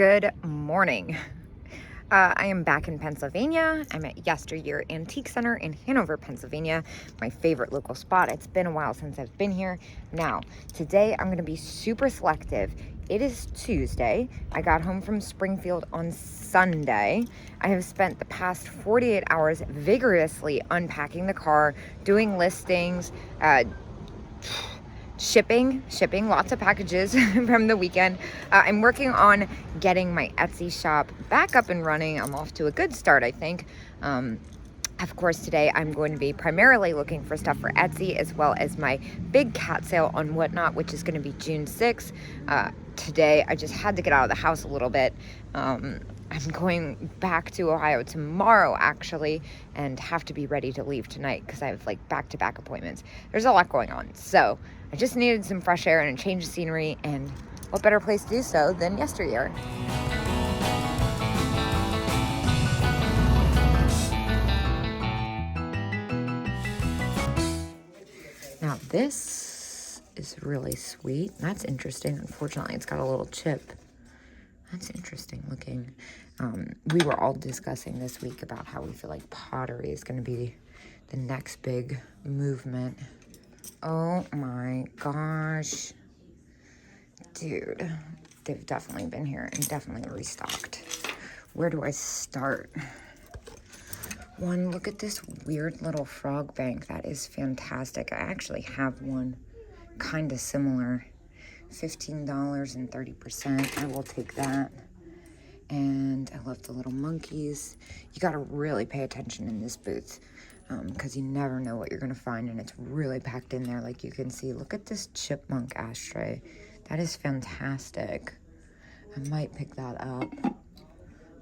Good morning. I am back in Pennsylvania. I'm at Yesteryear Antique Center in Hanover, Pennsylvania, my favorite local spot. It's been a while since I've been here. Now, today I'm going to be super selective. It is Tuesday. I got home from Springfield on Sunday. I have spent the past 48 hours vigorously unpacking the car, doing listings, shipping lots of packages from the weekend. I'm working on getting my Etsy shop back up and running. I'm off to a good start, I think. Of course, today I'm going to be primarily looking for stuff for Etsy, as well as my big cat sale on Whatnot, which is going to be June 6th. Today I just had to get out of the house a little bit. I'm going back to Ohio tomorrow, actually, and have to be ready to leave tonight because I have like back-to-back appointments. There's a lot going on, so I just needed some fresh air and a change of scenery, and what better place to do so than Yesteryear? Now this is really sweet. That's interesting. Unfortunately, it's got a little chip. That's interesting looking. We were all discussing this week about how we feel like pottery is going to be the next big movement. Oh my gosh. Dude, they've definitely been here and definitely restocked. Where do I start? One, look at this weird little frog bank. That is fantastic. I actually have one kind of similar. $15 and 30%. I will take that. And I love the little monkeys. You got to really pay attention in this booth because you never know what you're going to find, and it's really packed in there. Like you can see, look at this chipmunk ashtray. That is fantastic. I might pick that up.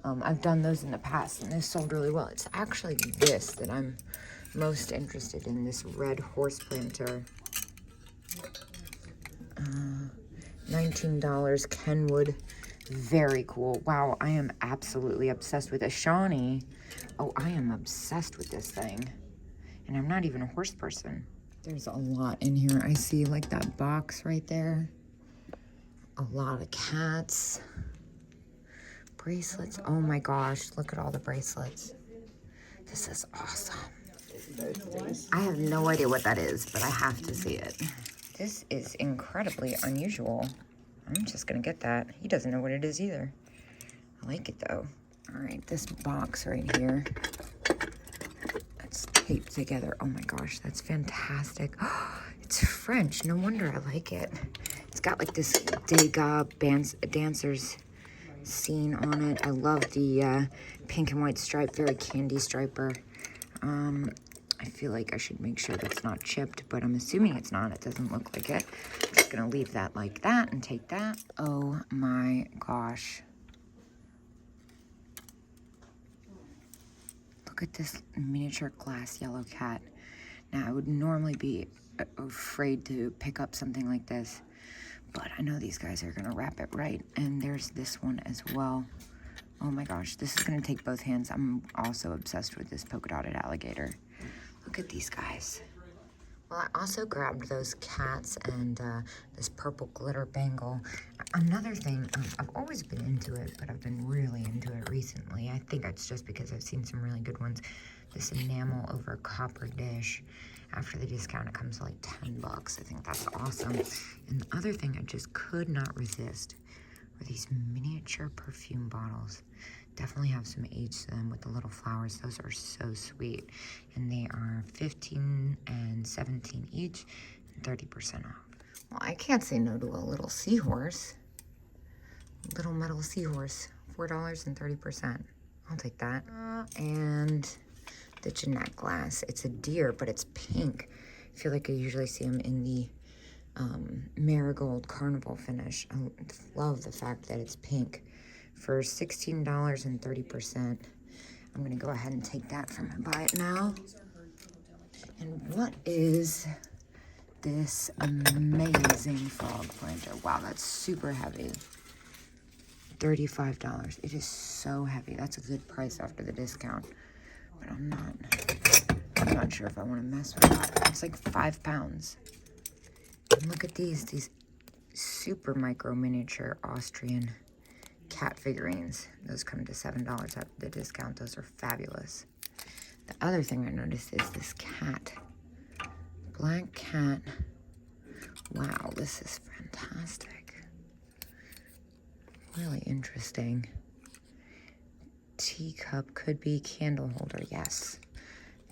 I've done those in the past, and they sold really well. It's actually this that I'm most interested in, this red horse planter. $19, Kenwood. Very cool. Wow, I am absolutely obsessed with a Shawnee. Oh, I am obsessed with this thing. And I'm not even a horse person. There's a lot in here. I see like that box right there. A lot of cats. Bracelets. Oh my gosh, look at all the bracelets. This is awesome. I have no idea what that is, but I have to see it. This is incredibly unusual. I'm just gonna get that. He doesn't know what it is either. I like it though. All right, this box right here. It's taped together. Oh my gosh, that's fantastic. It's French, no wonder I like it. It's got like this Degas dancers scene on it. I love the pink and white stripe, very candy striper. I feel like I should make sure that's not chipped, but I'm assuming it's not. It doesn't look like it. I'm just gonna leave that like that and take that. Oh my gosh. Look at this miniature glass yellow cat. Now, I would normally be afraid to pick up something like this, but I know these guys are gonna wrap it right. And there's this one as well. Oh my gosh, this is gonna take both hands. I'm also obsessed with this polka dotted alligator. Look at these guys. Well, I also grabbed those cats and this purple glitter bangle. Another thing, I've always been into it, but I've been really into it recently. I think it's just because I've seen some really good ones. This enamel over copper dish. After the discount, it comes to like $10. I think that's awesome. And the other thing I just could not resist were these miniature perfume bottles. Definitely have some age to them with the little flowers. Those are so sweet. And they are $15 and $17 each, and 30% off. Well, I can't say no to a little seahorse. Little metal seahorse, $4 and 30%. I'll take that. And the Jeanette glass. It's a deer, but it's pink. I feel like I usually see them in the marigold carnival finish. I love the fact that it's pink. For $16 and 30%. I'm gonna go ahead and take that from and buy it now. And what is this amazing frog planter? Wow, that's super heavy. $35. It is so heavy. That's a good price after the discount. But I'm not sure if I want to mess with that. It's like 5 pounds. And look at these super micro miniature Austrian cat figurines. Those come to $7 at the discount. Those are fabulous. The other thing I noticed is this cat. Black cat. Wow, this is fantastic. Really interesting. Teacup, could be candle holder, yes.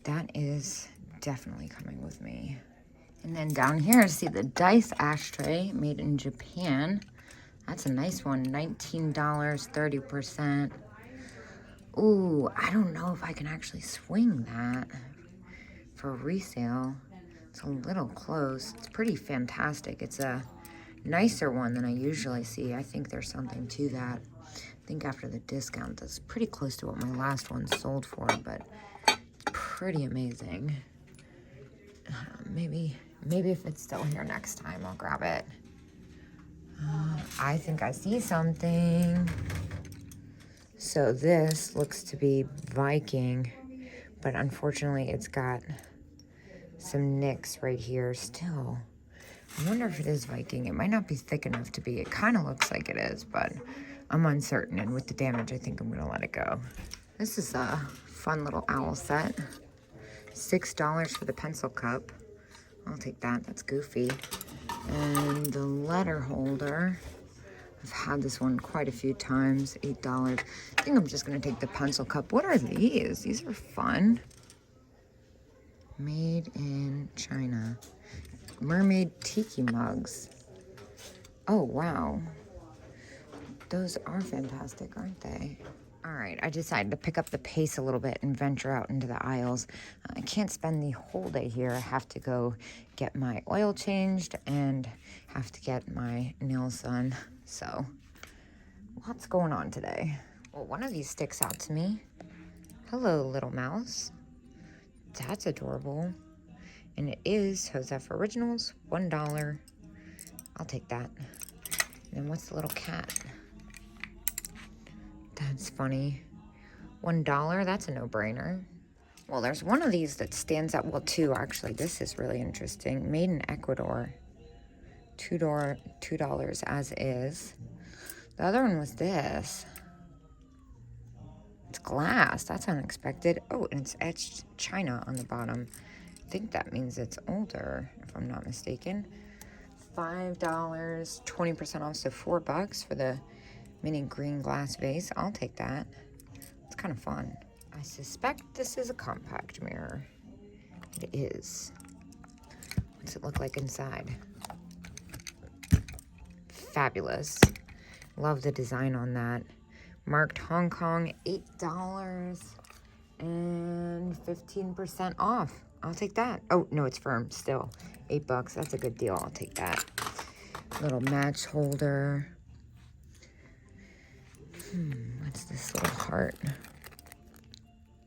That is definitely coming with me. And then down here, see the dice ashtray made in Japan. That's a nice one, $19, 30%. Ooh, I don't know if I can actually swing that for resale. It's a little close. It's pretty fantastic. It's a nicer one than I usually see. I think there's something to that. I think after the discount, that's pretty close to what my last one sold for, but it's pretty amazing. Maybe if it's still here next time, I'll grab it. I think I see something. So this looks to be Viking, but unfortunately it's got some nicks right here still. I wonder if it is Viking. It might not be thick enough to be. It kind of looks like it is, but I'm uncertain, and with the damage, I think I'm gonna let it go. This is a fun little owl set. $6 for the pencil cup. I'll take that, that's goofy. And the letter holder, I've had this one quite a few times, $8. I think I'm just gonna take the pencil cup. What are these? These are fun. Made in China. Mermaid tiki mugs. Oh, wow. Those are fantastic, aren't they? All right, I decided to pick up the pace a little bit and venture out into the aisles. I can't spend the whole day here. I have to go get my oil changed and have to get my nails done. So, lots going on today. Well, one of these sticks out to me. Hello, little mouse. That's adorable. And it is Joseph Originals, $1. I'll take that. And then what's the little cat? That's funny. $1, that's a no-brainer. Well, there's one of these that stands out. Well, two, actually. This is really interesting. Made in Ecuador. $2 as is. The other one was this. It's glass. That's unexpected. Oh, and it's etched China on the bottom. I think that means it's older, if I'm not mistaken. $5, 20% off, so $4 for the mini green glass vase. I'll take that. It's kind of fun. I suspect this is a compact mirror. It is. What's it look like inside? Fabulous. Love the design on that. Marked Hong Kong, $8 and 15% off. I'll take that. Oh, no, it's firm still. $8. That's a good deal. I'll take that. Little match holder. What's this little heart?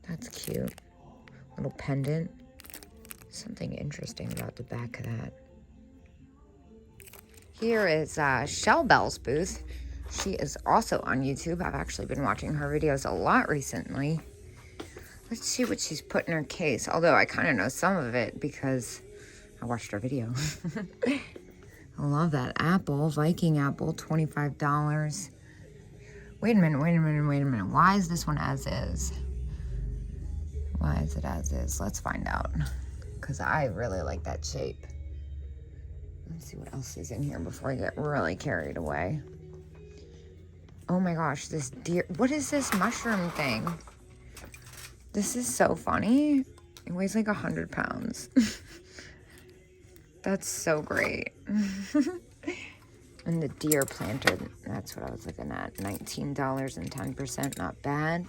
That's cute. Little pendant. Something interesting about the back of that. Here is Shell Bell's booth. She is also on YouTube. I've actually been watching her videos a lot recently. Let's see what she's put in her case. Although I kind of know some of it because I watched her video. I love that apple. Viking apple, $25. Wait a minute. Why is this one as is? Why is it as is? Let's find out. Because I really like that shape. Let's see what else is in here before I get really carried away. Oh my gosh, this deer. What is this mushroom thing? This is so funny. It weighs like 100 pounds. That's so great. And the deer planter, that's what I was looking at. $19 and 10%, not bad.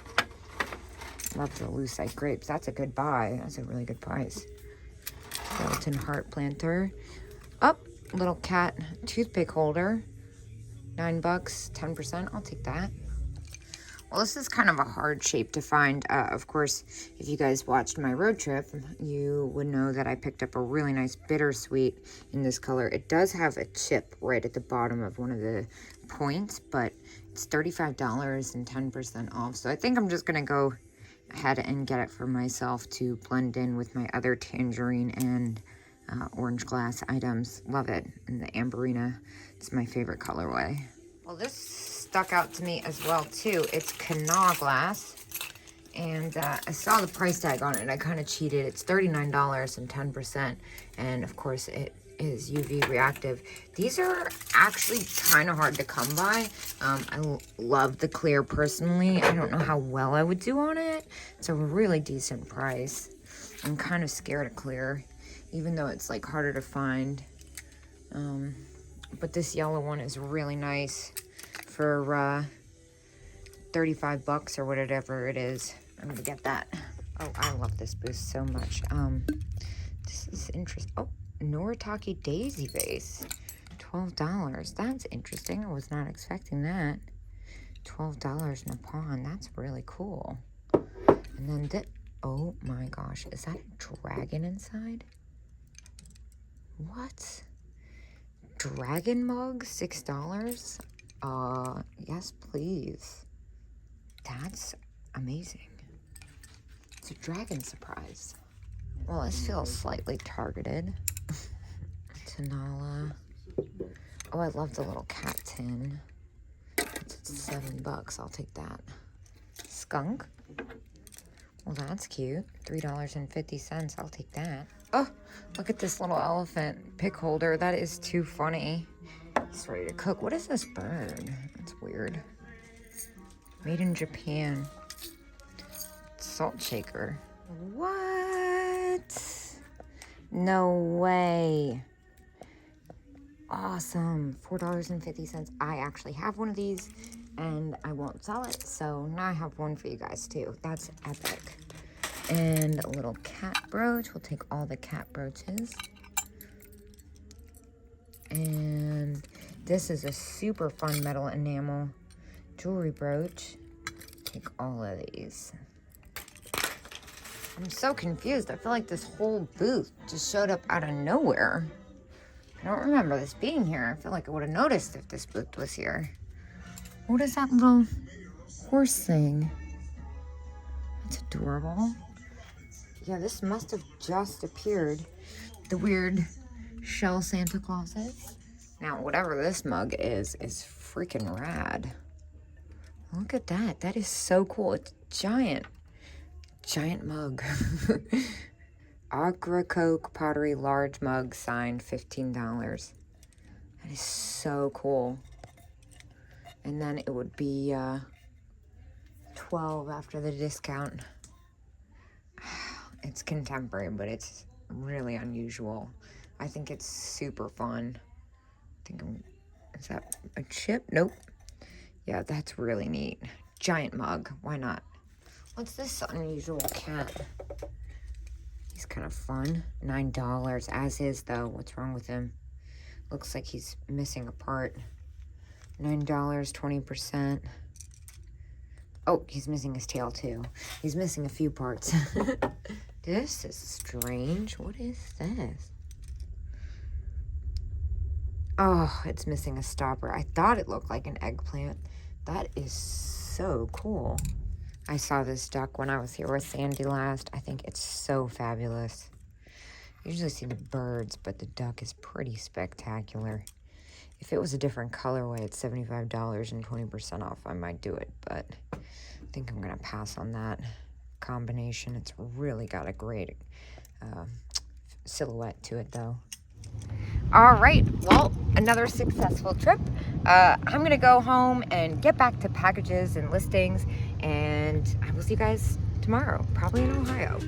Love the lucite grapes. That's a good buy. That's a really good price. Skeleton heart planter. Oh, little cat toothpick holder. $9, 10%. I'll take that. Well, this is kind of a hard shape to find. Of course, if you guys watched my road trip, you would know that I picked up a really nice bittersweet in this color. It does have a chip right at the bottom of one of the points, but it's $35 and 10% off. So I think I'm just going to go ahead and get it for myself to blend in with my other tangerine and orange glass items. Love it. And the amberina, it's my favorite colorway. Well, this stuck out to me as well too. It's canal glass. And I saw the price tag on it and I kind of cheated. It's $39 and 10%. And of course it is UV reactive. These are actually kind of hard to come by. I love the clear personally. I don't know how well I would do on it. It's a really decent price. I'm kind of scared of clear, even though it's like harder to find. But this yellow one is really nice for 35 bucks or whatever it is. I'm gonna get that. Oh, I love this boost so much. This is interesting. Oh, Noritake Daisy Vase, $12. That's interesting. I was not expecting that. $12 in a pawn. That's really cool. And then this, oh my gosh, is that a dragon inside? What? Dragon mug, $6? Yes, please. That's amazing. It's a dragon surprise. Well, this feels slightly targeted. Tanala. Oh, I love the little cat tin. It's $7. I'll take that. Skunk. Well, that's cute. $3.50. I'll take that. Oh, look at this little elephant pick holder. That is too funny. It's ready to cook. What is this bird? That's weird. Made in Japan. Salt shaker. What? No way. Awesome. $4.50. I actually have one of these and I won't sell it. So now I have one for you guys too. That's epic. And a little cat brooch. We'll take all the cat brooches. And this is a super fun metal enamel jewelry brooch. Take all of these. I'm so confused. I feel like this whole booth just showed up out of nowhere. I don't remember this being here. I feel like I would have noticed if this booth was here. What is that little horse thing? That's adorable. Yeah, this must have just appeared. The weird shell Santa Clauses. Now, whatever this mug is freaking rad. Look at that. That is so cool. It's giant. Giant mug. Agra Coke pottery large mug signed, $15. That is so cool. And then it would be $12 after the discount. It's contemporary, but it's really unusual. I think it's super fun. Is that a chip? Nope. Yeah, that's really neat. Giant mug. Why not? What's this unusual cat? He's kind of fun. $9, as is though. What's wrong with him? Looks like he's missing a part. $9, 20%. Oh, he's missing his tail too. He's missing a few parts. This is strange. What is this? Oh, it's missing a stopper. I thought it looked like an eggplant. That is so cool. I saw this duck when I was here with Sandy last. I think it's so fabulous. I usually see the birds, but the duck is pretty spectacular. If it was a different colorway at $75 and 20% off, I might do it, but I think I'm gonna pass on that combination. It's really got a great silhouette to it though. All right, well, another successful trip. I'm gonna go home and get back to packages and listings, and I will see you guys tomorrow, probably in Ohio.